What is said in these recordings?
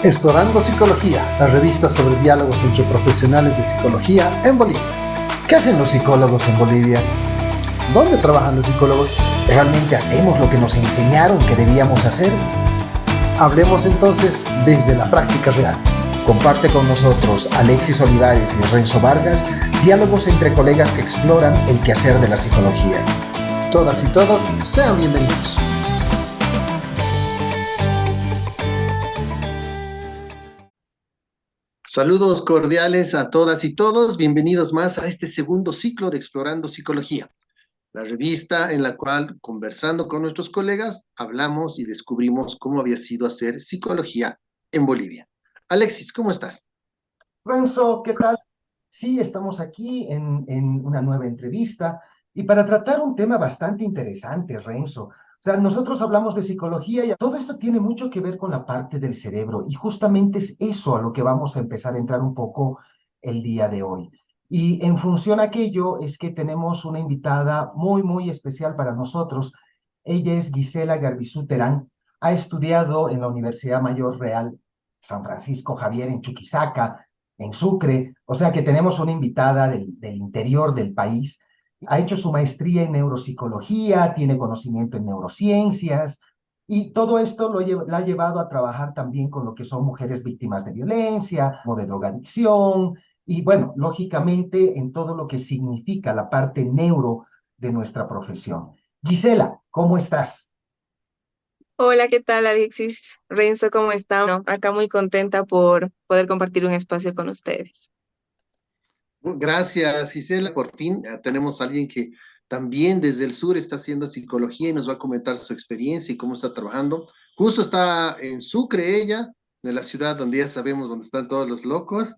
Explorando Psicología, la revista sobre diálogos entre profesionales de psicología en Bolivia. ¿Qué hacen los psicólogos en Bolivia? ¿Dónde trabajan los psicólogos? ¿Realmente hacemos lo que nos enseñaron que debíamos hacer? Hablemos entonces desde la práctica real. Comparte con nosotros Alexis Olivares y Renzo Vargas diálogos entre colegas que exploran el quehacer de la psicología. Todas y todos sean bienvenidos. Saludos cordiales a todas y todos. Bienvenidos más a este segundo ciclo de Explorando Psicología, la revista en la cual, conversando con nuestros colegas, hablamos y descubrimos cómo había sido hacer psicología en Bolivia. Alexis, ¿cómo estás? Renzo, ¿qué tal? Sí, estamos aquí en una nueva entrevista y para tratar un tema bastante interesante, Renzo. O sea, nosotros hablamos de psicología y todo esto tiene mucho que ver con la parte del cerebro y justamente es eso a lo que vamos a empezar a entrar un poco el día de hoy. Y en función a aquello es que tenemos una invitada muy, muy especial para nosotros. Ella es Gisela Garbizú Terán. Ha estudiado en la Universidad Mayor Real San Francisco Javier en Chuquisaca, en Sucre, o sea que tenemos una invitada del interior del país. Ha hecho su maestría en neuropsicología, tiene conocimiento en neurociencias y todo esto la ha llevado a trabajar también con lo que son mujeres víctimas de violencia o de drogadicción y bueno, lógicamente en todo lo que significa la parte neuro de nuestra profesión. Gisela, ¿cómo estás? Hola, ¿qué tal, Alexis? Renzo, ¿cómo está? Bueno, acá muy contenta por poder compartir un espacio con ustedes. Gracias, Gisela. Por fin tenemos a alguien que también desde el sur está haciendo psicología y nos va a comentar su experiencia y cómo está trabajando. Justo está en Sucre ella, de la ciudad donde ya sabemos dónde están todos los locos.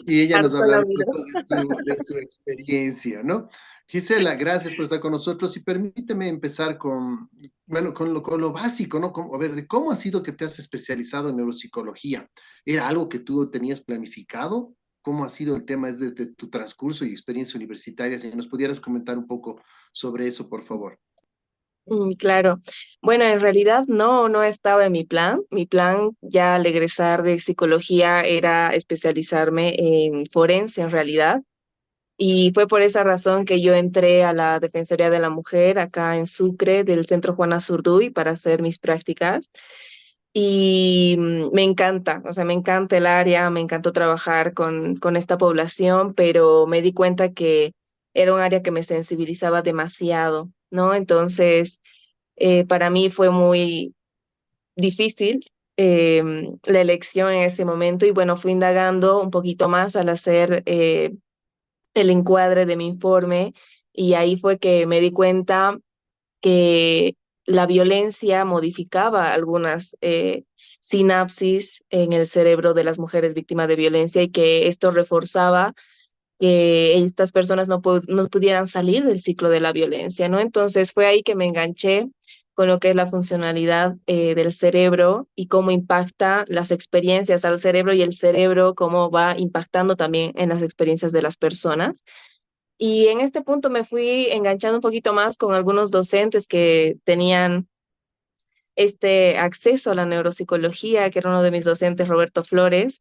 Y ella nos va a Harto hablar un laburo. poco de su experiencia, ¿no? Gisela, gracias por estar con nosotros y permíteme empezar con, bueno, con lo básico, ¿no? A ver, de cómo ha sido que te has especializado en neuropsicología. ¿Era algo que tú tenías planificado? ¿Cómo ha sido el tema desde tu transcurso y experiencia universitaria? Si nos pudieras comentar un poco sobre eso, por favor. Claro. Bueno, en realidad no estaba en mi plan. Mi plan ya al egresar de psicología era especializarme en forense en realidad. Y fue por esa razón que yo entré a la Defensoría de la Mujer acá en Sucre, del Centro Juana Zurduy, para hacer mis prácticas. Y me encanta, o sea, me encanta el área, me encantó trabajar con esta población, pero me di cuenta que era un área que me sensibilizaba demasiado, ¿no? Entonces, para mí fue muy difícil la elección en ese momento y bueno, fui indagando un poquito más al hacer el encuadre de mi informe y ahí fue que me di cuenta que la violencia modificaba algunas sinapsis en el cerebro de las mujeres víctimas de violencia y que esto reforzaba que estas personas no pudieran salir del ciclo de la violencia, ¿no? Entonces fue ahí que me enganché con lo que es la funcionalidad del cerebro y cómo impacta las experiencias al cerebro y el cerebro cómo va impactando también en las experiencias de las personas. Y en este punto me fui enganchando un poquito más con algunos docentes que tenían este acceso a la neuropsicología, que era uno de mis docentes, Roberto Flores,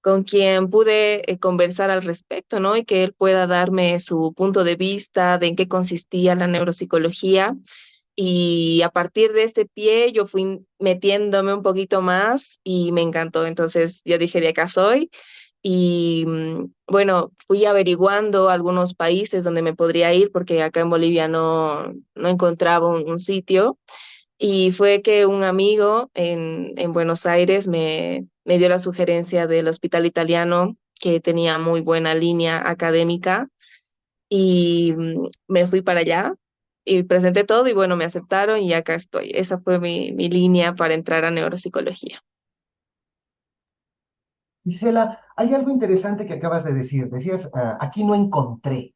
con quien pude conversar al respecto, ¿no? Y que él pueda darme su punto de vista de en qué consistía la neuropsicología. Y a partir de este pie yo fui metiéndome un poquito más y me encantó. Entonces yo dije, de acá soy. Y bueno, fui averiguando algunos países donde me podría ir porque acá en Bolivia no encontraba un sitio. Y fue que un amigo en Buenos Aires me dio la sugerencia del Hospital Italiano, que tenía muy buena línea académica, y me fui para allá y presenté todo y bueno, me aceptaron y acá estoy. Esa fue mi línea para entrar a neuropsicología. Gisela, hay algo interesante que acabas de decir. Decías, aquí no encontré.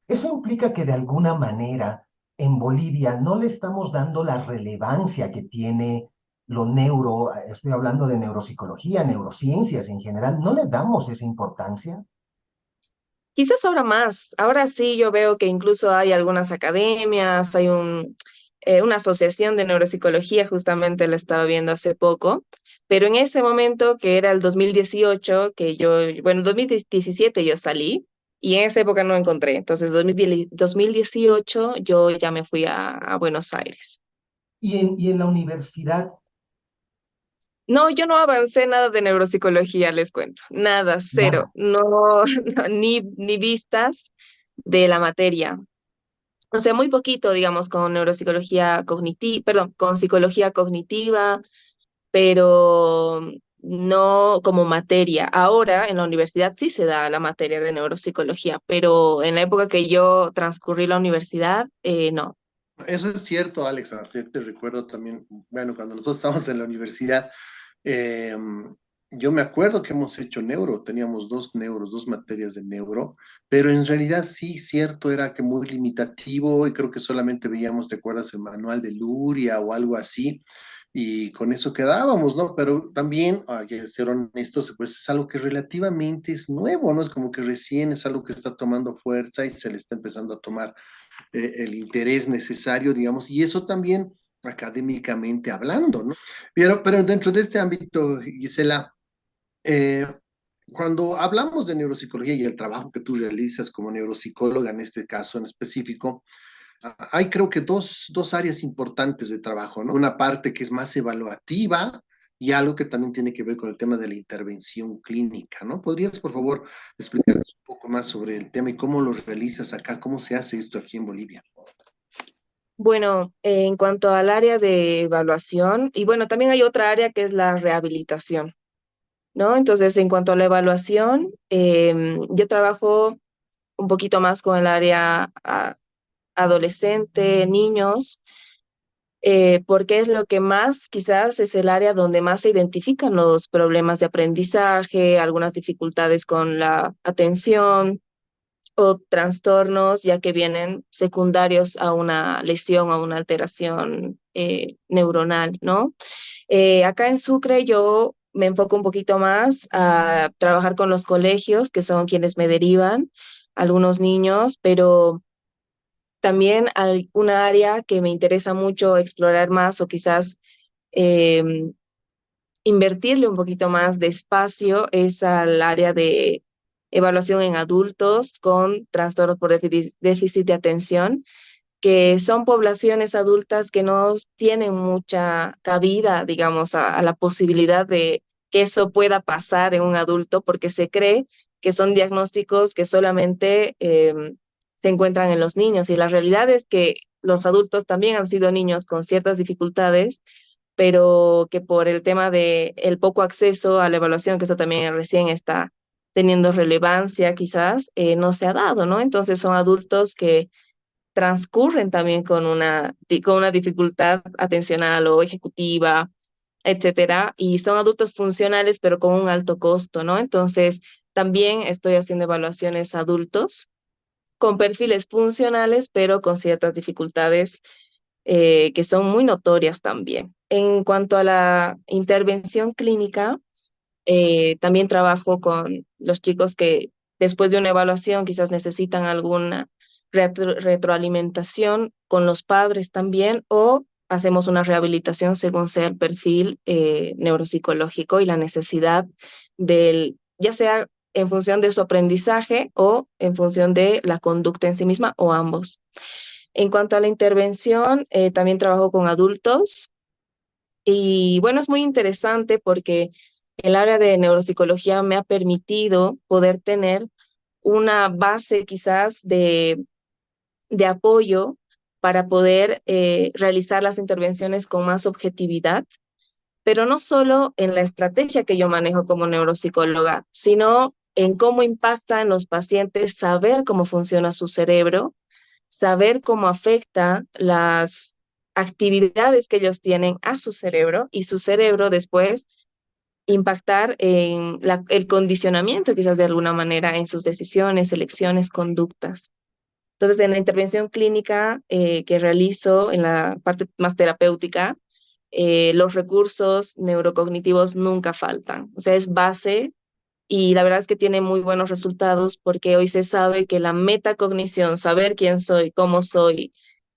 Eso implica que de alguna manera en Bolivia no le estamos dando la relevancia que tiene lo neuro, estoy hablando de neuropsicología, neurociencias en general, no le damos esa importancia. Quizás ahora más, ahora sí yo veo que incluso hay algunas academias, hay una asociación de neuropsicología, justamente la estaba viendo hace poco, pero en ese momento, que era el 2018, que yo, bueno, 2017 yo salí y en esa época no encontré. Entonces, 2018 yo ya me fui a Buenos Aires. Y en la universidad, No, yo no avancé nada de neuropsicología, les cuento. Nada, cero. nada. No, no, ni vistas de la materia. O sea, muy poquito, digamos, con neuropsicología cognitiva, perdón, con psicología cognitiva, pero no como materia. Ahora en la universidad sí se da la materia de neuropsicología, pero en la época que yo transcurrí la universidad, no. Eso es cierto, Alex. Así te recuerdo también, bueno, cuando nosotros estábamos en la universidad, eh, yo me acuerdo que hemos hecho neuro, teníamos dos materias de neuro, pero en realidad sí, cierto, era que muy limitativo y creo que solamente veíamos, ¿te acuerdas? El manual de Luria o algo así, y con eso quedábamos, ¿no? Pero también, hay que ser honestos, pues es algo que relativamente es nuevo, ¿no? Es como que recién es algo que está tomando fuerza y se le está empezando a tomar el interés necesario, digamos, y eso también académicamente hablando, ¿no? Pero dentro de este ámbito, Gisela, eh, cuando hablamos de neuropsicología y el trabajo que tú realizas como neuropsicóloga en este caso en específico, hay creo que dos áreas importantes de trabajo, ¿no? Una parte que es más evaluativa y algo que también tiene que ver con el tema de la intervención clínica, ¿no? ¿Podrías, por favor, explicarnos un poco más sobre el tema y cómo lo realizas acá, cómo se hace esto aquí en Bolivia? Bueno, en cuanto al área de evaluación, y bueno, también hay otra área que es la rehabilitación, ¿no? Entonces, en cuanto a la evaluación, yo trabajo un poquito más con el área adolescente, niños, porque es lo que más, quizás es el área donde más se identifican los problemas de aprendizaje, algunas dificultades con la atención o trastornos, ya que vienen secundarios a una lesión o una alteración neuronal, ¿no? Acá en Sucre yo me enfoco un poquito más a trabajar con los colegios, que son quienes me derivan, algunos niños, pero también hay una área que me interesa mucho explorar más o quizás em, invertirle un poquito más de espacio es al área de evaluación en adultos con trastornos por déficit de atención, que son poblaciones adultas que no tienen mucha cabida, digamos, a la posibilidad de que eso pueda pasar en un adulto, porque se cree que son diagnósticos que solamente se encuentran en los niños. Y la realidad es que los adultos también han sido niños con ciertas dificultades, pero que por el tema de el poco acceso a la evaluación, que eso también recién está teniendo relevancia quizás, no se ha dado, ¿no? Entonces son adultos que transcurren también con una dificultad atencional o ejecutiva, etcétera, y son adultos funcionales, pero con un alto costo, ¿no? Entonces, también estoy haciendo evaluaciones adultos con perfiles funcionales, pero con ciertas dificultades que son muy notorias también. En cuanto a la intervención clínica, también trabajo con los chicos que después de una evaluación quizás necesitan alguna retroalimentación con los padres también o hacemos una rehabilitación según sea el perfil neuropsicológico y la necesidad del, ya sea en función de su aprendizaje o en función de la conducta en sí misma o ambos. En cuanto a la intervención, también trabajo con adultos y bueno, es muy interesante porque el área de neuropsicología me ha permitido poder tener una base quizás de apoyo para poder realizar las intervenciones con más objetividad, pero no solo en la estrategia que yo manejo como neuropsicóloga, sino en cómo impacta en los pacientes saber cómo funciona su cerebro, saber cómo afecta las actividades que ellos tienen a su cerebro y su cerebro después impactar en el condicionamiento, quizás de alguna manera, en sus decisiones, elecciones, conductas. Entonces, en la intervención clínica que realizo en la parte más terapéutica, los recursos neurocognitivos nunca faltan. O sea, es base y la verdad es que tiene muy buenos resultados porque hoy se sabe que la metacognición, saber quién soy, cómo soy,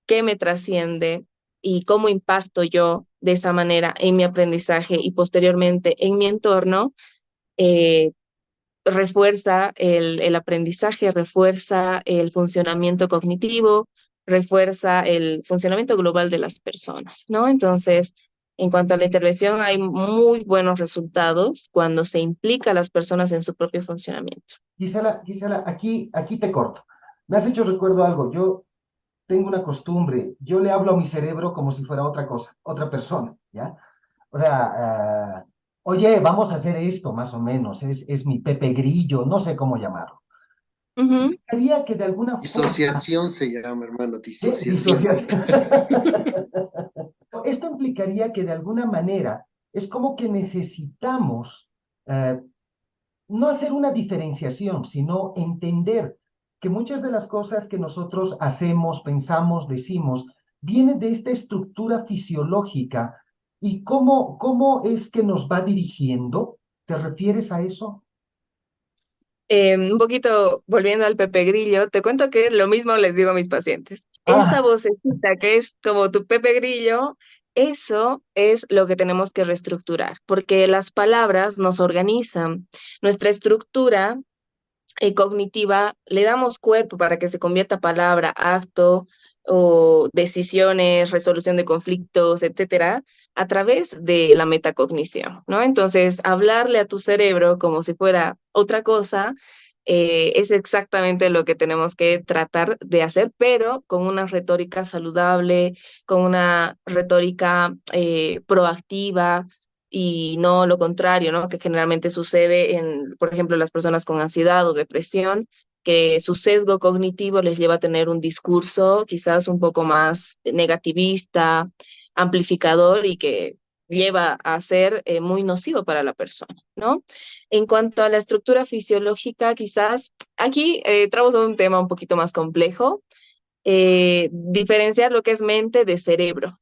qué me trasciende, y cómo impacto yo de esa manera en mi aprendizaje y posteriormente en mi entorno, eh, refuerza el aprendizaje, refuerza el funcionamiento cognitivo, refuerza el funcionamiento global de las personas, ¿no? Entonces, en cuanto a la intervención, hay muy buenos resultados cuando se implica a las personas en su propio funcionamiento. Gisela, aquí te corto. Me has hecho recuerdo algo. Yo tengo una costumbre. Yo le hablo a mi cerebro como si fuera otra cosa, otra persona, ¿ya? O sea, oye, vamos a hacer esto, más o menos. Es mi Pepe Grillo, no sé cómo llamarlo. Ujú. Quería que de alguna forma, Disociación se llama, hermano, disociación. disociación. Esto implicaría que de alguna manera es como que necesitamos eh, no hacer una diferenciación, sino entender que muchas de las cosas que nosotros hacemos, pensamos, decimos, vienen de esta estructura fisiológica y cómo es que nos va dirigiendo. ¿Te refieres a eso? Un poquito volviendo al Pepe Grillo, te cuento que lo mismo les digo a mis pacientes. Esa Ah, vocecita que es como tu Pepe Grillo, eso es lo que tenemos que reestructurar, porque las palabras nos organizan. Nuestra estructura cognitiva le damos cuerpo para que se convierta palabra, acto o decisiones, resolución de conflictos, etcétera, a través de la metacognición, ¿no? Entonces, hablarle a tu cerebro como si fuera otra cosa, es exactamente lo que tenemos que tratar de hacer, pero con una retórica saludable, con una retórica proactiva, y no lo contrario, ¿no? Que generalmente sucede en, por ejemplo, las personas con ansiedad o depresión, que su sesgo cognitivo les lleva a tener un discurso quizás un poco más negativista, amplificador y que lleva a ser muy nocivo para la persona, ¿no? En cuanto a la estructura fisiológica, quizás aquí entramos a un tema un poquito más complejo, diferenciar lo que es mente de cerebro.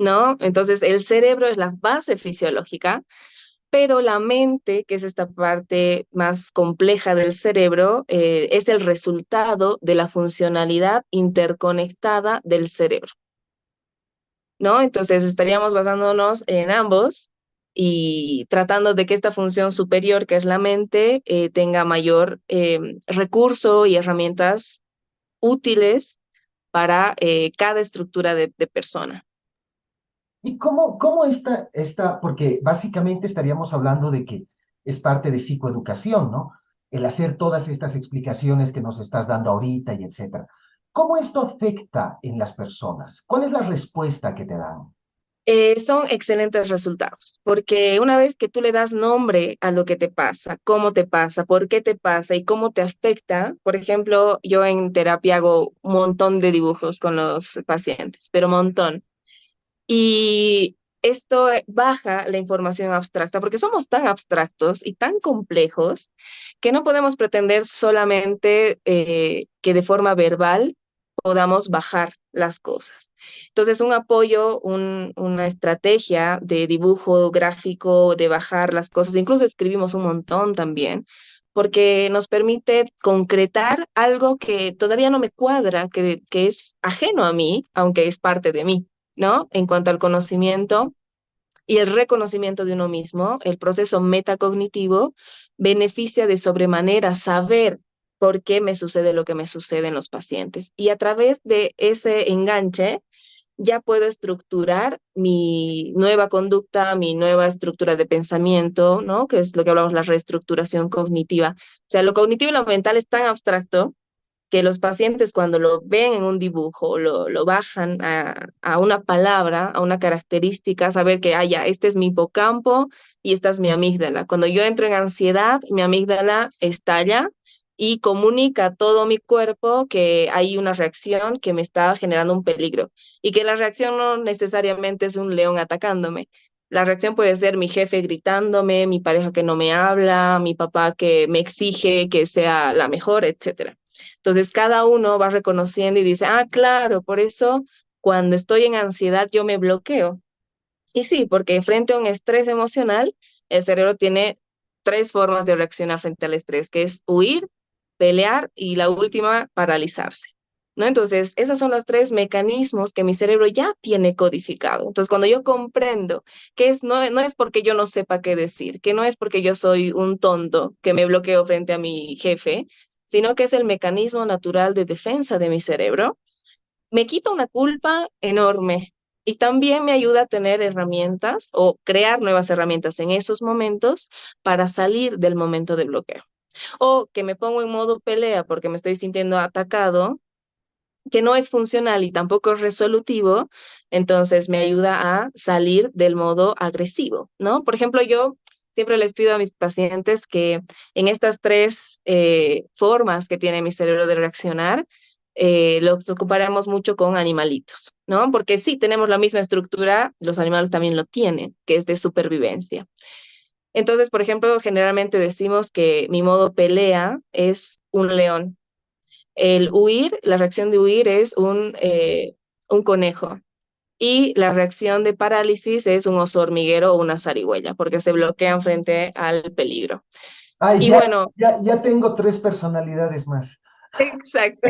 ¿No? Entonces, el cerebro es la base fisiológica, pero la mente, que es esta parte más compleja del cerebro, es el resultado de la funcionalidad interconectada del cerebro, ¿no? Entonces, estaríamos basándonos en ambos y tratando de que esta función superior, que es la mente, tenga mayor recurso y herramientas útiles para cada estructura de persona. ¿Y cómo porque básicamente estaríamos hablando de que es parte de psicoeducación, ¿no? El hacer todas estas explicaciones que nos estás dando ahorita y etcétera. ¿Cómo esto afecta en las personas? ¿Cuál es la respuesta que te dan? Son excelentes resultados, porque una vez que tú le das nombre a lo que te pasa, cómo te pasa, por qué te pasa y cómo te afecta, por ejemplo, yo en terapia hago un montón de dibujos con los pacientes, pero un montón. Y esto baja la información abstracta, porque somos tan abstractos y tan complejos que no podemos pretender solamente que de forma verbal podamos bajar las cosas. Entonces, un apoyo, una estrategia de dibujo gráfico, de bajar las cosas, incluso escribimos un montón también, porque nos permite concretar algo que todavía no me cuadra, que es ajeno a mí, aunque es parte de mí. ¿No? En cuanto al conocimiento y el reconocimiento de uno mismo, el proceso metacognitivo beneficia de sobremanera saber por qué me sucede lo que me sucede en los pacientes. Y a través de ese enganche, ya puedo estructurar mi nueva conducta, mi nueva estructura de pensamiento, ¿no? Que es lo que hablamos, la reestructuración cognitiva. O sea, lo cognitivo y lo mental es tan abstracto que los pacientes cuando lo ven en un dibujo, lo bajan a una palabra, a una característica, saber que, ah, ya, este es mi hipocampo y esta es mi amígdala. Cuando yo entro en ansiedad, mi amígdala estalla y comunica a todo mi cuerpo que hay una reacción que me está generando un peligro y que la reacción no necesariamente es un león atacándome. La reacción puede ser mi jefe gritándome, mi pareja que no me habla, mi papá que me exige que sea la mejor, etcétera. Entonces, cada uno va reconociendo y dice, ah, claro, por eso cuando estoy en ansiedad yo me bloqueo. Y sí, porque frente a un estrés emocional, el cerebro tiene tres formas de reaccionar frente al estrés, que es huir, pelear y la última, paralizarse. ¿no? Entonces, esos son los tres mecanismos que mi cerebro ya tiene codificado. Entonces, cuando yo comprendo que no es porque yo no sepa qué decir, que no es porque yo soy un tonto que me bloqueo frente a mi jefe, sino que es el mecanismo natural de defensa de mi cerebro, me quita una culpa enorme y también me ayuda a tener herramientas o crear nuevas herramientas en esos momentos para salir del momento de bloqueo. O que me pongo en modo pelea porque me estoy sintiendo atacado, que no es funcional y tampoco es resolutivo, entonces me ayuda a salir del modo agresivo, ¿no? Por ejemplo, yo siempre les pido a mis pacientes que en estas tres formas que tiene mi cerebro de reaccionar, los ocuparemos mucho con animalitos, ¿no? Porque sí, tenemos la misma estructura, los animales también lo tienen, que es de supervivencia. Entonces, por ejemplo, generalmente decimos que mi modo pelea es un león. El huir, la reacción de huir es un conejo. Y la reacción de parálisis es un oso hormiguero o una zarigüeya, porque se bloquean frente al peligro. Ay, Y bueno, ya tengo tres personalidades más. exacto.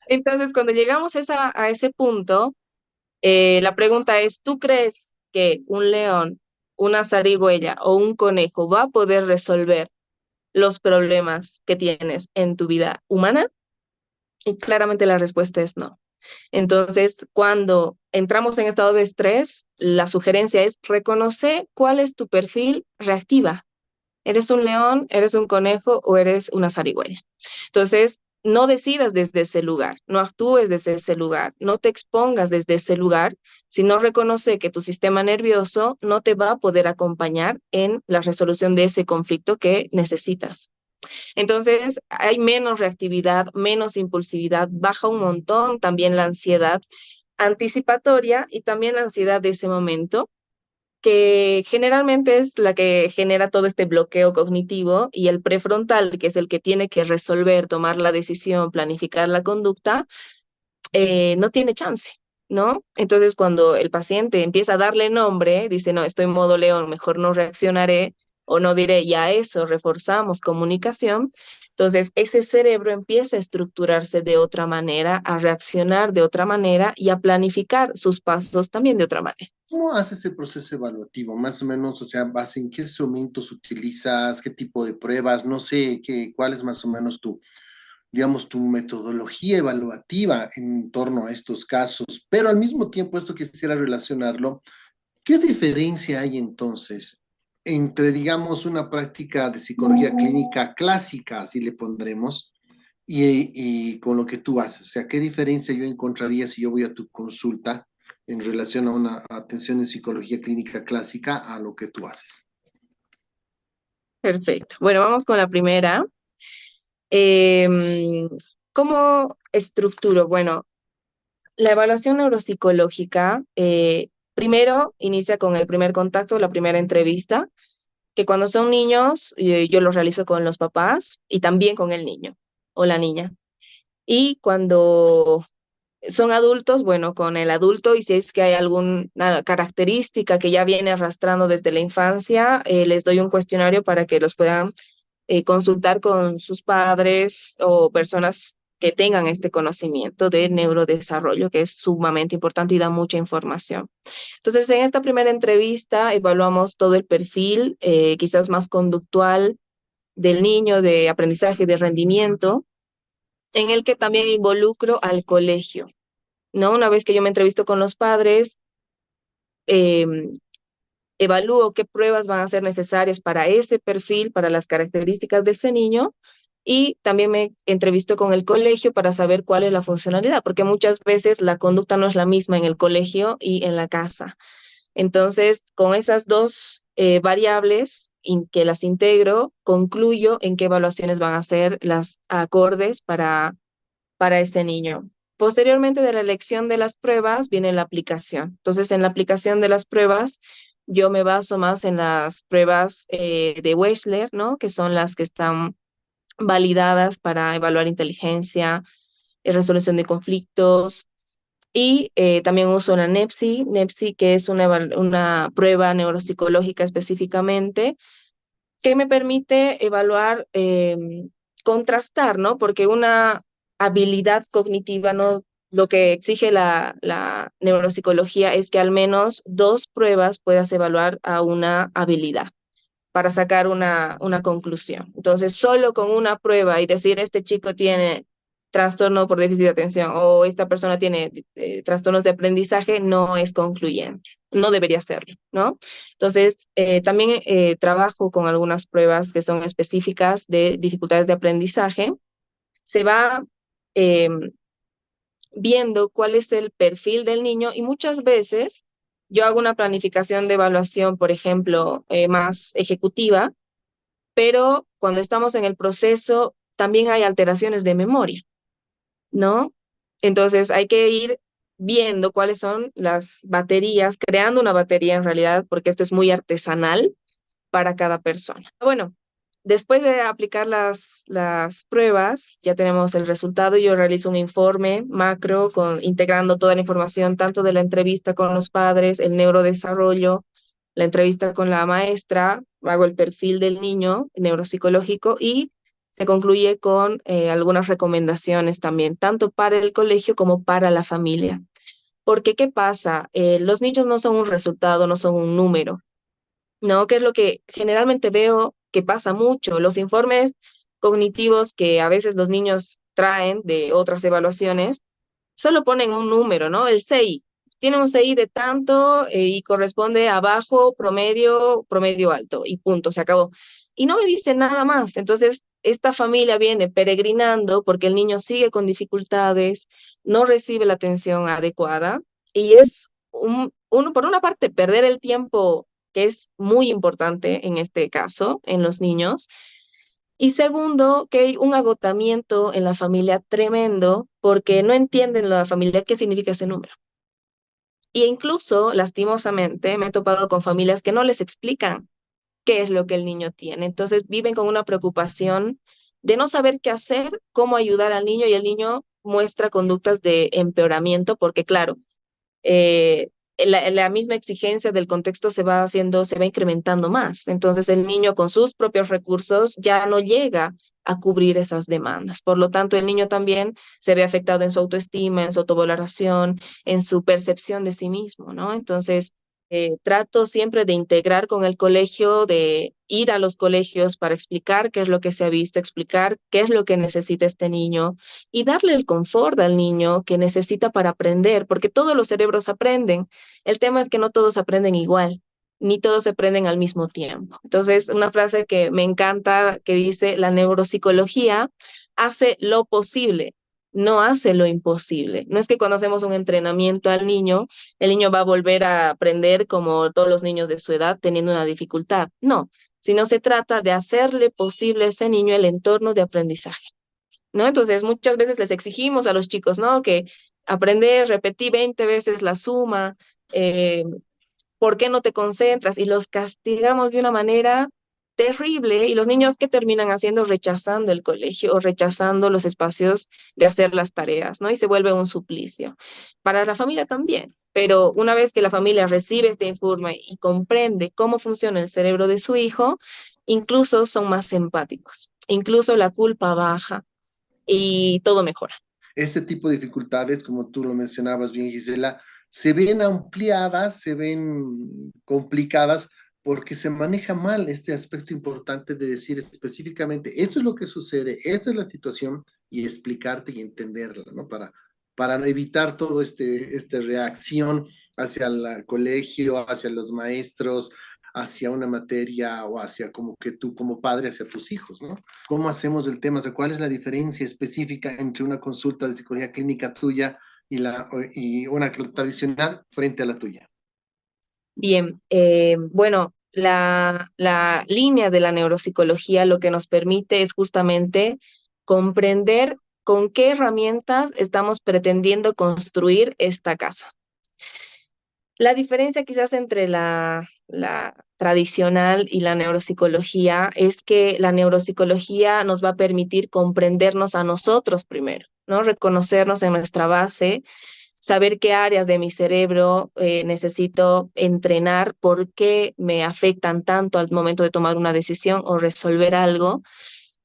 Entonces, cuando llegamos a ese punto, la pregunta es, ¿tú crees que un león, una zarigüeya o un conejo va a poder resolver los problemas que tienes en tu vida humana? Y claramente la respuesta es no. Entonces, cuando entramos en estado de estrés, la sugerencia es reconocer cuál es tu perfil reactiva. ¿Eres un león, eres un conejo o eres una zarigüeya? Entonces, no decidas desde ese lugar, no actúes desde ese lugar, no te expongas desde ese lugar, sino reconoce que tu sistema nervioso no te va a poder acompañar en la resolución de ese conflicto que necesitas. Entonces, hay menos reactividad, menos impulsividad, baja un montón también la ansiedad anticipatoria y también la ansiedad de ese momento, que generalmente es la que genera todo este bloqueo cognitivo y el prefrontal, que es el que tiene que resolver, tomar la decisión, planificar la conducta, no tiene chance, ¿no? Entonces, cuando el paciente empieza a darle nombre, dice, no, estoy en modo león, mejor no reaccionaré o no diré, ya eso, reforzamos comunicación. Entonces, ese cerebro empieza a estructurarse de otra manera, a reaccionar de otra manera y a planificar sus pasos también de otra manera. ¿Cómo haces ese proceso evaluativo? Más o menos, o sea, ¿base en qué instrumentos utilizas? ¿Qué tipo de pruebas? No sé, cuál es más o menos tu, digamos, tu metodología evaluativa en torno a estos casos. Pero al mismo tiempo, esto quisiera relacionarlo. ¿Qué diferencia hay entonces entre, digamos, una práctica de psicología clínica clásica, así le pondremos, y con lo que tú haces? O sea, ¿qué diferencia yo encontraría si yo voy a tu consulta en relación a una atención en psicología clínica clásica a lo que tú haces? Perfecto. Bueno, vamos con la primera. Em, ¿Cómo estructuro? Bueno, la evaluación neuropsicológica primero inicia con el primer contacto, la primera entrevista, que cuando son niños yo lo realizo con los papás y también con el niño o la niña. Y cuando son adultos, bueno, con el adulto y si es que hay alguna característica que ya viene arrastrando desde la infancia, les doy un cuestionario para que los puedan consultar con sus padres o personas que tengan este conocimiento de neurodesarrollo, que es sumamente importante y da mucha información. Entonces, en esta primera entrevista evaluamos todo el perfil, quizás más conductual del niño, de aprendizaje, de rendimiento, en el que también involucro al colegio, ¿no? Una vez que yo me entrevisto con los padres, em, evalúo qué pruebas van a ser necesarias para ese perfil, para las características de ese niño, y también me entrevisto con el colegio para saber cuál es la funcionalidad, porque muchas veces la conducta no es la misma en el colegio y en la casa. Entonces, con esas dos variables que las integro, concluyo en qué evaluaciones van a ser las acordes para ese niño. Posteriormente de la elección de las pruebas viene la aplicación. Entonces, en la aplicación de las pruebas, yo me baso más en las pruebas de Wechsler, ¿no? Que son las que están validadas para evaluar inteligencia, resolución de conflictos. Y también uso la NEPSI, que es una prueba neuropsicológica específicamente, que me permite evaluar, contrastar, ¿no? Porque una habilidad cognitiva, no, lo que exige la neuropsicología es que al menos 2 pruebas puedas evaluar a una habilidad para sacar una conclusión. Entonces, solo con una prueba y decir, este chico tiene trastorno por déficit de atención o esta persona tiene trastornos de aprendizaje, no es concluyente, no debería serlo, ¿no? Entonces, también trabajo con algunas pruebas que son específicas de dificultades de aprendizaje. Se va em, viendo cuál es el perfil del niño y muchas veces yo hago una planificación de evaluación, por ejemplo, más ejecutiva, pero cuando estamos en el proceso también hay alteraciones de memoria, ¿no? Entonces hay que ir viendo cuáles son las baterías, creando una batería en realidad, porque esto es muy artesanal para cada persona. Bueno, después de aplicar las pruebas, ya tenemos el resultado. Yo realizo un informe macro integrando toda la información, tanto de la entrevista con los padres, el neurodesarrollo, la entrevista con la maestra, hago el perfil del niño neuropsicológico y se concluye con algunas recomendaciones también, tanto para el colegio como para la familia. Porque, ¿qué pasa? Los niños no son un resultado, no son un número, ¿no? Que es lo que generalmente veo que pasa mucho. Los informes cognitivos que a veces los niños traen de otras evaluaciones, solo ponen un número, ¿no? El CI. Tiene un CI de tanto y corresponde a bajo, promedio, promedio alto y punto, se acabó. Y no me dice nada más. Entonces, esta familia viene peregrinando porque el niño sigue con dificultades, no recibe la atención adecuada y es uno, por una parte, perder el tiempo, que es muy importante en este caso, en los niños, y segundo, que hay un agotamiento en la familia tremendo porque no entienden la familia qué significa ese número. Y incluso, lastimosamente, me he topado con familias que no les explican qué es lo que el niño tiene. Entonces viven con una preocupación de no saber qué hacer, cómo ayudar al niño y el niño muestra conductas de empeoramiento porque, claro, eh, la misma exigencia del contexto se va haciendo, se va incrementando más. Entonces el niño con sus propios recursos ya no llega a cubrir esas demandas. Por lo tanto, el niño también se ve afectado en su autoestima, en su autovaloración, en su percepción de sí mismo, ¿no? Entonces, trato siempre de integrar con el colegio, de ir a los colegios para explicar qué es lo que se ha visto, explicar qué es lo que necesita este niño y darle el confort al niño que necesita para aprender, porque todos los cerebros aprenden. El tema es que no todos aprenden igual, ni todos aprenden al mismo tiempo. Entonces, una frase que me encanta que dice, la neuropsicología hace lo posible, no hace lo imposible. No es que cuando hacemos un entrenamiento al niño, el niño va a volver a aprender como todos los niños de su edad teniendo una dificultad. No, sino se trata de hacerle posible a ese niño el entorno de aprendizaje, ¿no? Entonces, muchas veces les exigimos a los chicos, ¿no? Que aprender, repetí 20 veces la suma, eh, ¿por qué no te concentras? Y los castigamos de una manera terrible y los niños que terminan haciendo rechazando el colegio o rechazando los espacios de hacer las tareas, ¿no? Y se vuelve un suplicio. Para la familia también, pero una vez que la familia recibe este informe y comprende cómo funciona el cerebro de su hijo, incluso son más empáticos, incluso la culpa baja y todo mejora. Este tipo de dificultades, como tú lo mencionabas bien, Gisela, se ven ampliadas, se ven complicadas porque se maneja mal este aspecto importante de decir específicamente, esto es lo que sucede, esta es la situación y explicarte y entenderla, ¿no? Para evitar todo esta reacción hacia el colegio, hacia los maestros, hacia una materia o hacia como que tú como padre hacia tus hijos, ¿no? ¿Cómo hacemos el tema? O sea, ¿cuál es la diferencia específica entre una consulta de psicología clínica tuya y una tradicional frente a la tuya? Bien, bueno, la línea de la neuropsicología lo que nos permite es justamente comprender con qué herramientas estamos pretendiendo construir esta casa. La diferencia quizás entre la tradicional y la neuropsicología es que la neuropsicología nos va a permitir comprendernos a nosotros primero, ¿no? Reconocernos en nuestra base, saber qué áreas de mi cerebro necesito entrenar, por qué me afectan tanto al momento de tomar una decisión o resolver algo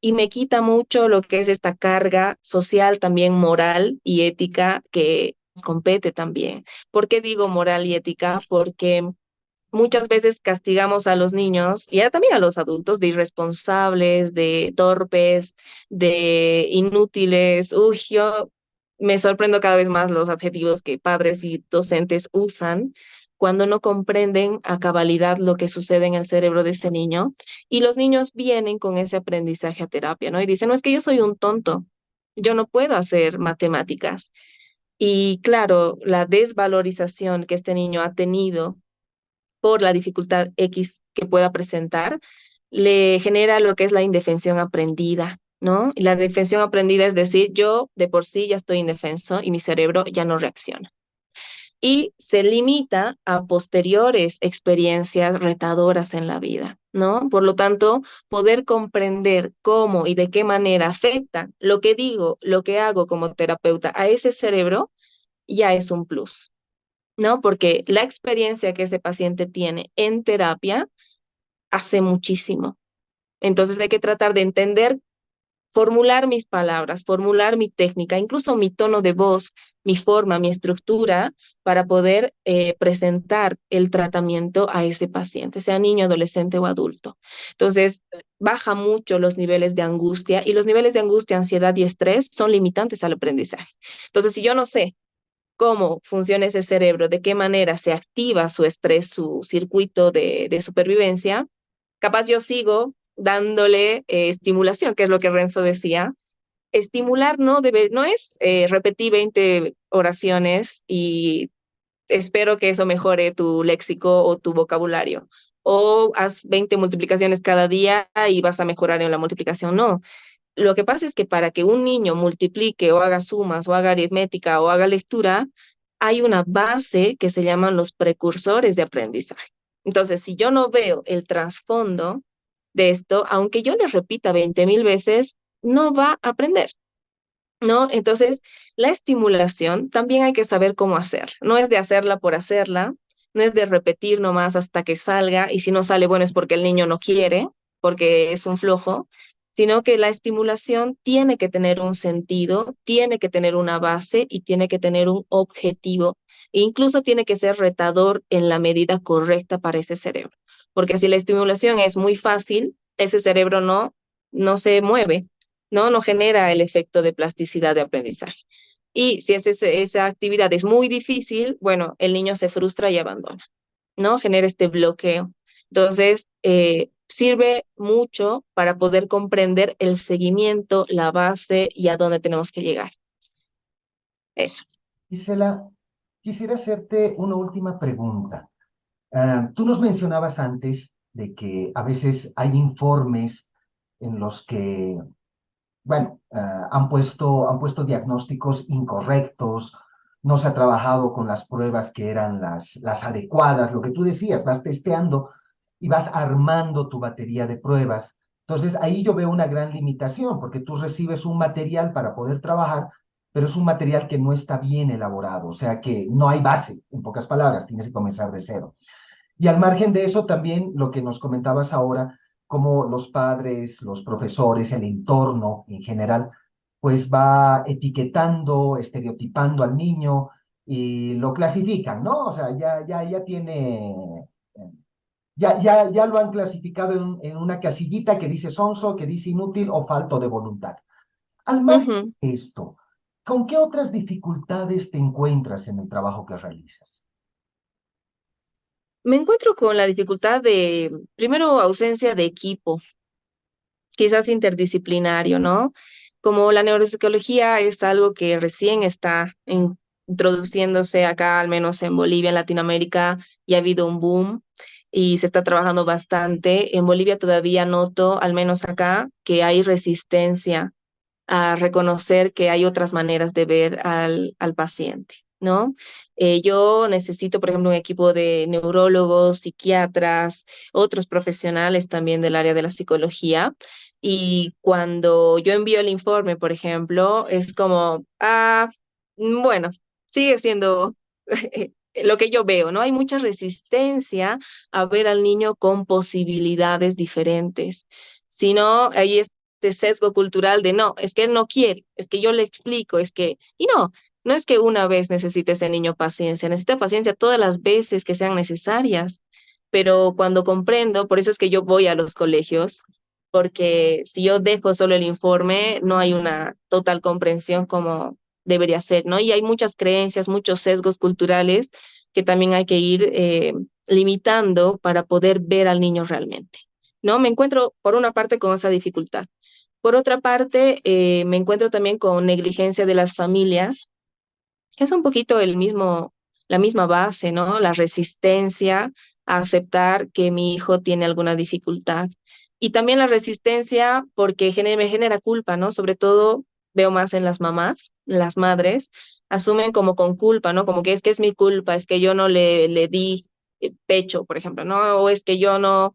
y me quita mucho lo que es esta carga social, también moral y ética que nos compete también. ¿Por qué digo moral y ética? Porque muchas veces castigamos a los niños y también a los adultos de irresponsables, de torpes, de inútiles. Uy, yo me sorprendo cada vez más los adjetivos que padres y docentes usan cuando no comprenden a cabalidad lo que sucede en el cerebro de ese niño. Y los niños vienen con ese aprendizaje a terapia, ¿no? Y dicen, no, es que yo soy un tonto, yo no puedo hacer matemáticas. Y claro, la desvalorización que este niño ha tenido por la dificultad X que pueda presentar, le genera lo que es la indefensión aprendida, ¿no? Y la defensión aprendida es decir, yo de por sí ya estoy indefenso y mi cerebro ya no reacciona. Y se limita a posteriores experiencias retadoras en la vida, ¿no? Por lo tanto, poder comprender cómo y de qué manera afecta lo que digo, lo que hago como terapeuta a ese cerebro, ya es un plus. ¿No? Porque la experiencia que ese paciente tiene en terapia hace muchísimo. Entonces hay que tratar de entender, formular mis palabras, formular mi técnica, incluso mi tono de voz, mi forma, mi estructura, para poder presentar el tratamiento a ese paciente, sea niño, adolescente o adulto. Entonces, baja mucho los niveles de angustia y los niveles de angustia, ansiedad y estrés son limitantes al aprendizaje. Entonces, si yo no sé cómo funciona ese cerebro, de qué manera se activa su estrés, su circuito de supervivencia, capaz yo sigo dándole estimulación, que es lo que Renzo decía. Estimular no es repetir 20 oraciones y espero que eso mejore tu léxico o tu vocabulario. O haz 20 multiplicaciones cada día y vas a mejorar en la multiplicación. No, lo que pasa es que para que un niño multiplique o haga sumas o haga aritmética o haga lectura, hay una base que se llaman los precursores de aprendizaje. Entonces, si yo no veo el trasfondo de esto, aunque yo le repita 20.000 veces, no va a aprender. ¿No? Entonces, la estimulación también hay que saber cómo hacer. No es de hacerla por hacerla, no es de repetir nomás hasta que salga, y si no sale, bueno, es porque el niño no quiere, porque es un flojo, sino que la estimulación tiene que tener un sentido, tiene que tener una base y tiene que tener un objetivo. E incluso tiene que ser retador en la medida correcta para ese cerebro. Porque si la estimulación es muy fácil, ese cerebro no se mueve, no genera el efecto de plasticidad de aprendizaje. Y si esa actividad es muy difícil, bueno, el niño se frustra y abandona, ¿no? Genera este bloqueo. Entonces, sirve mucho para poder comprender el seguimiento, la base y a dónde tenemos que llegar. Eso. Gisela, quisiera hacerte una última pregunta. Tú nos mencionabas antes de que a veces hay informes en los que bueno, han puesto diagnósticos incorrectos, no se ha trabajado con las pruebas que eran las adecuadas, lo que tú decías, vas testeando y vas armando tu batería de pruebas. Entonces ahí yo veo una gran limitación, porque tú recibes un material para poder trabajar, pero es un material que no está bien elaborado, o sea que no hay base, en pocas palabras, tienes que comenzar de cero. Y al margen de eso, también lo que nos comentabas ahora, cómo los padres, los profesores, el entorno en general, pues va etiquetando, estereotipando al niño y lo clasifican, ¿no? O sea, ya tiene, ya lo han clasificado en una casillita que dice sonso, que dice inútil o falto de voluntad. Al margen Ujú. de esto, ¿con qué otras dificultades te encuentras en el trabajo que realizas? Me encuentro con la dificultad de, primero, ausencia de equipo, quizás interdisciplinario, ¿no? Como la neuropsicología es algo que recién está introduciéndose acá, al menos en Bolivia, en Latinoamérica, y ha habido un boom y se está trabajando bastante. En Bolivia todavía noto, al menos acá, que hay resistencia a reconocer que hay otras maneras de ver al paciente, ¿no? Yo necesito, por ejemplo, un equipo de neurólogos, psiquiatras, otros profesionales también del área de la psicología. Y cuando yo envío el informe, por ejemplo, es como, bueno, sigue siendo lo que yo veo, ¿no? Hay mucha resistencia a ver al niño con posibilidades diferentes. Si no, ahí este sesgo cultural de no, es que él no quiere, es que yo le explico, y no, no es que una vez necesite ese niño paciencia, necesita paciencia todas las veces que sean necesarias, pero cuando comprendo, por eso es que yo voy a los colegios, porque si yo dejo solo el informe, no hay una total comprensión como debería ser, ¿no? Y hay muchas creencias, muchos sesgos culturales que también hay que ir limitando para poder ver al niño realmente, ¿no? Me encuentro, por una parte, con esa dificultad. Por otra parte, me encuentro también con negligencia de las familias, que es un poquito la misma base, ¿no? La resistencia a aceptar que mi hijo tiene alguna dificultad. Y también la resistencia porque me genera culpa, ¿no? Sobre todo veo más en las mamás, las madres, asumen como con culpa, ¿no? Como que es mi culpa, es que yo no le di pecho, por ejemplo, ¿no? O es que yo no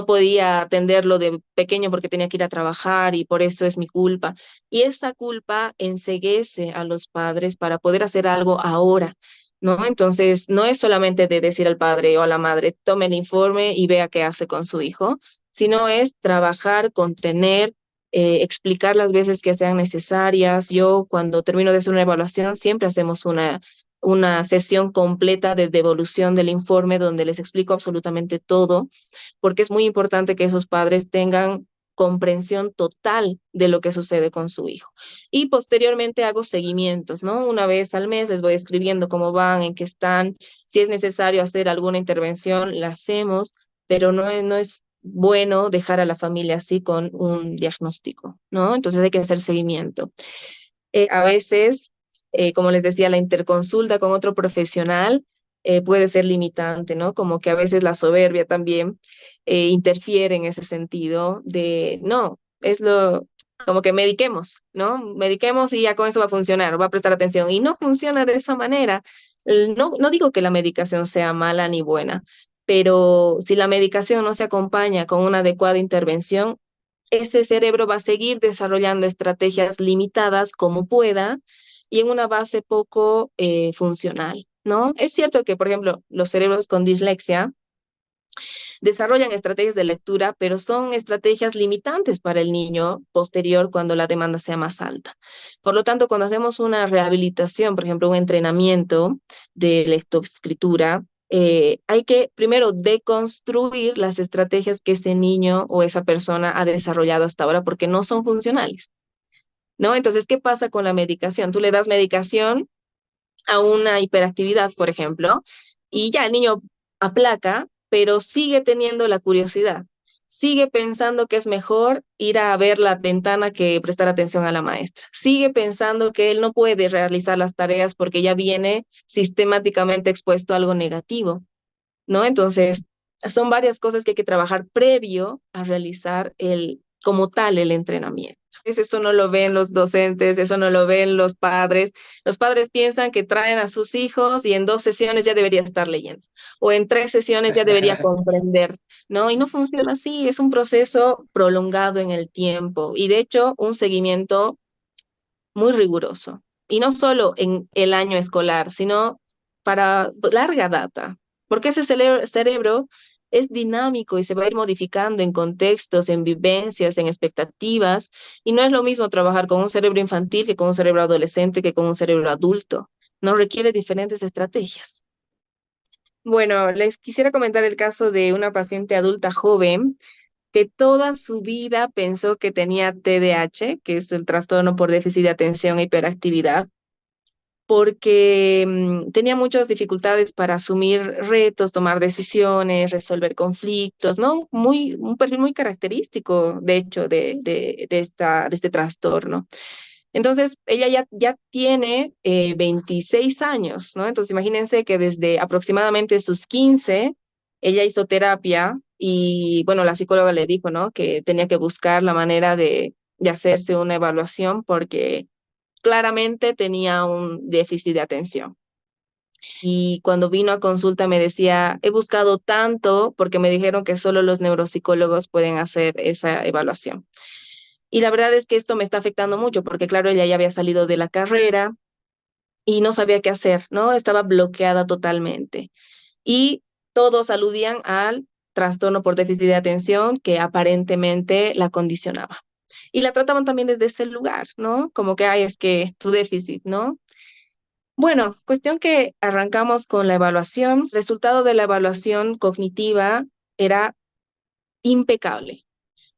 podía atenderlo de pequeño porque tenía que ir a trabajar y por eso es mi culpa. Y esa culpa enceguece a los padres para poder hacer algo ahora, ¿no? Entonces, no es solamente de decir al padre o a la madre, tome el informe y vea qué hace con su hijo, sino es trabajar, contener, explicar las veces que sean necesarias. Yo, cuando termino de hacer una evaluación, siempre hacemos una sesión completa de devolución del informe donde les explico absolutamente todo, porque es muy importante que esos padres tengan comprensión total de lo que sucede con su hijo. Y posteriormente hago seguimientos, ¿no? Una vez al mes les voy escribiendo cómo van, en qué están, si es necesario hacer alguna intervención, la hacemos, pero no es bueno dejar a la familia así con un diagnóstico, ¿no? Entonces hay que hacer seguimiento. A veces, como les decía, la interconsulta con otro profesional puede ser limitante, ¿no? Como que a veces la soberbia también interfiere en ese sentido de, no, como que mediquemos, ¿no? Mediquemos y ya con eso va a funcionar, va a prestar atención. Y no funciona de esa manera. No digo que la medicación sea mala ni buena, pero si la medicación no se acompaña con una adecuada intervención, ese cerebro va a seguir desarrollando estrategias limitadas como pueda y en una base poco funcional, ¿no? Es cierto que, por ejemplo, los cerebros con dislexia desarrollan estrategias de lectura, pero son estrategias limitantes para el niño posterior cuando la demanda sea más alta. Por lo tanto, cuando hacemos una rehabilitación, por ejemplo, un entrenamiento de lectoescritura, hay que primero deconstruir las estrategias que ese niño o esa persona ha desarrollado hasta ahora porque no son funcionales, ¿no? Entonces, ¿qué pasa con la medicación? Tú le das medicación a una hiperactividad, por ejemplo, y ya el niño aplaca, pero sigue teniendo la curiosidad, sigue pensando que es mejor ir a ver la ventana que prestar atención a la maestra, sigue pensando que él no puede realizar las tareas porque ya viene sistemáticamente expuesto a algo negativo, ¿no? Entonces, son varias cosas que hay que trabajar previo a realizar como tal el entrenamiento. Eso no lo ven los docentes, eso no lo ven los padres. Los padres piensan que traen a sus hijos y en 2 sesiones ya debería estar leyendo, o en 3 sesiones ya debería comprender, ¿no? Y no funciona así, es un proceso prolongado en el tiempo y de hecho un seguimiento muy riguroso. Y no solo en el año escolar, sino para larga data, porque ese cerebro es dinámico y se va a ir modificando en contextos, en vivencias, en expectativas, y no es lo mismo trabajar con un cerebro infantil que con un cerebro adolescente, que con un cerebro adulto. No requiere diferentes estrategias. Bueno, les quisiera comentar el caso de una paciente adulta joven que toda su vida pensó que tenía TDAH, que es el trastorno por déficit de atención e hiperactividad, porque tenía muchas dificultades para asumir retos, tomar decisiones, resolver conflictos, ¿no? Un perfil muy característico, de hecho, de este trastorno. Entonces, ella ya tiene 26 años, ¿no? Entonces, imagínense que desde aproximadamente sus 15, ella hizo terapia y, bueno, la psicóloga le dijo, ¿no? Que tenía que buscar la manera de hacerse una evaluación porque claramente tenía un déficit de atención. Y cuando vino a consulta me decía, he buscado tanto porque me dijeron que solo los neuropsicólogos pueden hacer esa evaluación. Y la verdad es que esto me está afectando mucho porque, claro, ella ya había salido de la carrera y no sabía qué hacer, ¿no? Estaba bloqueada totalmente. Y todos aludían al trastorno por déficit de atención que aparentemente la condicionaba. y la trataban también desde ese lugar, ¿no? Como que, ay, es que tu déficit, ¿no? Bueno, cuestión que arrancamos con la evaluación. Resultado de la evaluación cognitiva era impecable.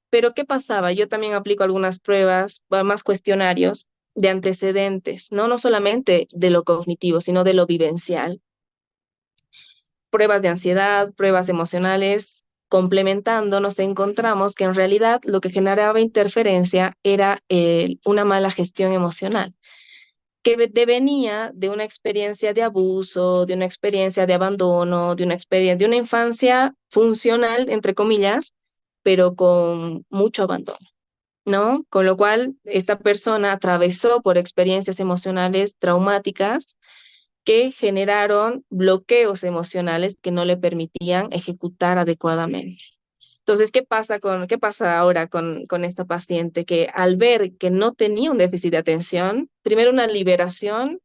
Pero ¿qué pasaba? Yo también aplico algunas pruebas, más cuestionarios de antecedentes, ¿no? No solamente de lo cognitivo, sino de lo vivencial. Pruebas de ansiedad, pruebas emocionales, complementando, nos encontramos que en realidad lo que generaba interferencia era una mala gestión emocional, que devenía de una experiencia de abuso, de una experiencia de abandono, de una experiencia, de una infancia funcional, entre comillas, pero con mucho abandono, ¿no? Con lo cual, esta persona atravesó por experiencias emocionales traumáticas que generaron bloqueos emocionales que no le permitían ejecutar adecuadamente. Entonces, qué pasa ahora con esta paciente? Que al ver que no tenía un déficit de atención, primero una liberación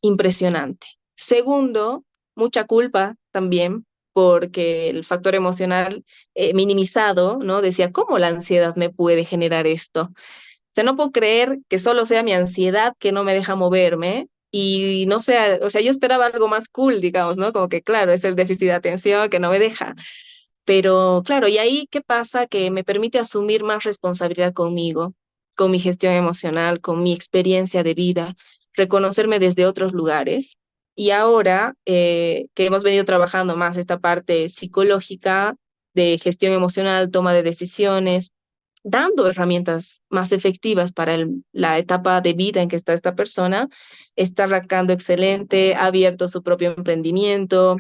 impresionante. Segundo, mucha culpa también, porque el factor emocional minimizado, ¿no? Decía, ¿cómo la ansiedad me puede generar esto? O sea, no puedo creer que solo sea mi ansiedad que no me deja moverme y no sea, o sea, yo esperaba algo más cool, digamos, ¿no? Como que, claro, es el déficit de atención que no me deja. Pero, claro, y ahí, ¿qué pasa? Que me permite asumir más responsabilidad conmigo, con mi gestión emocional, con mi experiencia de vida, reconocerme desde otros lugares. Y ahora que hemos venido trabajando más esta parte psicológica de gestión emocional, toma de decisiones, dando herramientas más efectivas para la etapa de vida en que está esta persona, está arrancando excelente, ha abierto su propio emprendimiento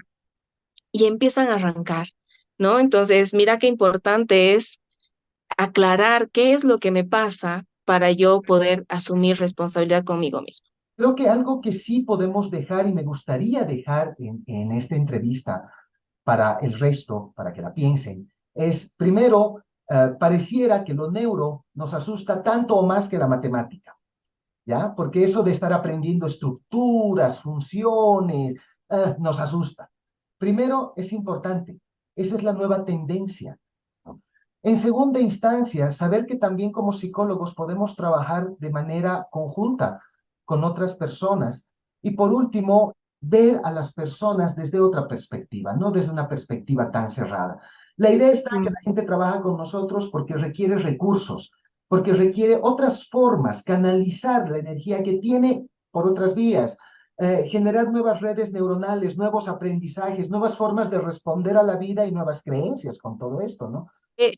y empiezan a arrancar, ¿no? Entonces, mira qué importante es aclarar qué es lo que me pasa para yo poder asumir responsabilidad conmigo mismo. Creo que algo que sí podemos dejar y me gustaría dejar en esta entrevista para el resto, para que la piensen, es primero, pareciera que lo neuro nos asusta tanto o más que la matemática, ¿ya? Porque eso de estar aprendiendo estructuras, funciones, nos asusta. Primero, es importante, esa es la nueva tendencia, ¿no? En segunda instancia, saber que también como psicólogos podemos trabajar de manera conjunta con otras personas. Y por último, ver a las personas desde otra perspectiva, no desde una perspectiva tan cerrada. La idea está que Mm. la gente trabaja con nosotros porque requiere recursos, porque requiere otras formas, canalizar la energía que tiene por otras vías, generar nuevas redes neuronales, nuevos aprendizajes, nuevas formas de responder a la vida y nuevas creencias con todo esto, ¿no?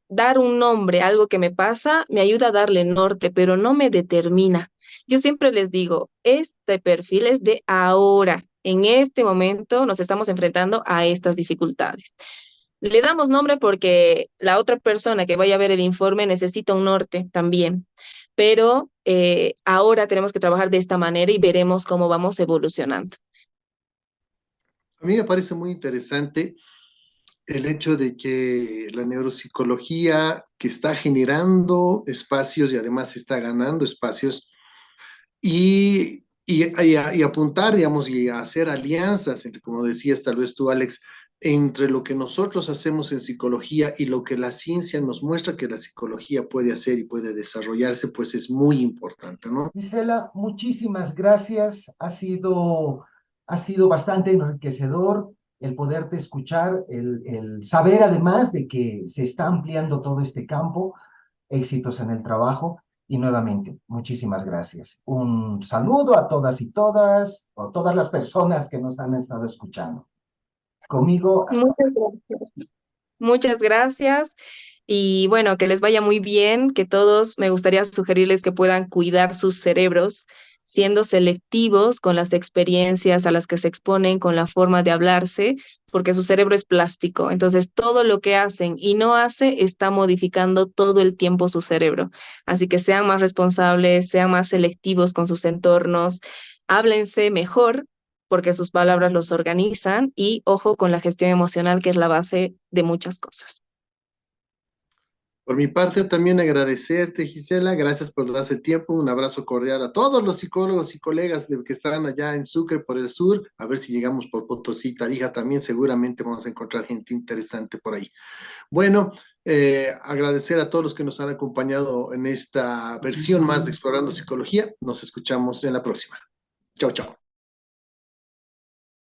Dar un nombre a algo que me pasa me ayuda a darle norte, pero no me determina. Yo siempre les digo, este perfil es de ahora. En este momento nos estamos enfrentando a estas dificultades. Le damos nombre porque la otra persona que vaya a ver el informe necesita un norte también, pero ahora tenemos que trabajar de esta manera y veremos cómo vamos evolucionando. A mí me parece muy interesante el hecho de que la neuropsicología que está generando espacios y además está ganando espacios y apuntar, digamos, y a hacer alianzas entre, como decías tal vez tú, Alex, entre lo que nosotros hacemos en psicología y lo que la ciencia nos muestra que la psicología puede hacer y puede desarrollarse, pues es muy importante, ¿no? Gisela, muchísimas gracias. Ha sido bastante enriquecedor el poderte escuchar, el saber además de que se está ampliando todo este campo. Éxitos en el trabajo. Y nuevamente, muchísimas gracias. Un saludo a todas y todas, o todas las personas que nos han estado escuchando. Conmigo, hasta Muchas gracias. Muchas gracias. Y bueno, que les vaya muy bien, que todos me gustaría sugerirles que puedan cuidar sus cerebros, siendo selectivos con las experiencias a las que se exponen, con la forma de hablarse, porque su cerebro es plástico. Entonces, todo lo que hacen y no hace está modificando todo el tiempo su cerebro. Así que sean más responsables, sean más selectivos con sus entornos, háblense mejor porque sus palabras los organizan y ojo con la gestión emocional, que es la base de muchas cosas. Por mi parte, también agradecerte, Gisela. Gracias por darse el tiempo. Un abrazo cordial a todos los psicólogos y colegas que están allá en Sucre por el sur. A ver si llegamos por Potosí, Tarija también. Seguramente vamos a encontrar gente interesante por ahí. Bueno, Agradecer a todos los que nos han acompañado en esta versión más de Explorando Psicología. Nos escuchamos en la próxima. Chao, chao.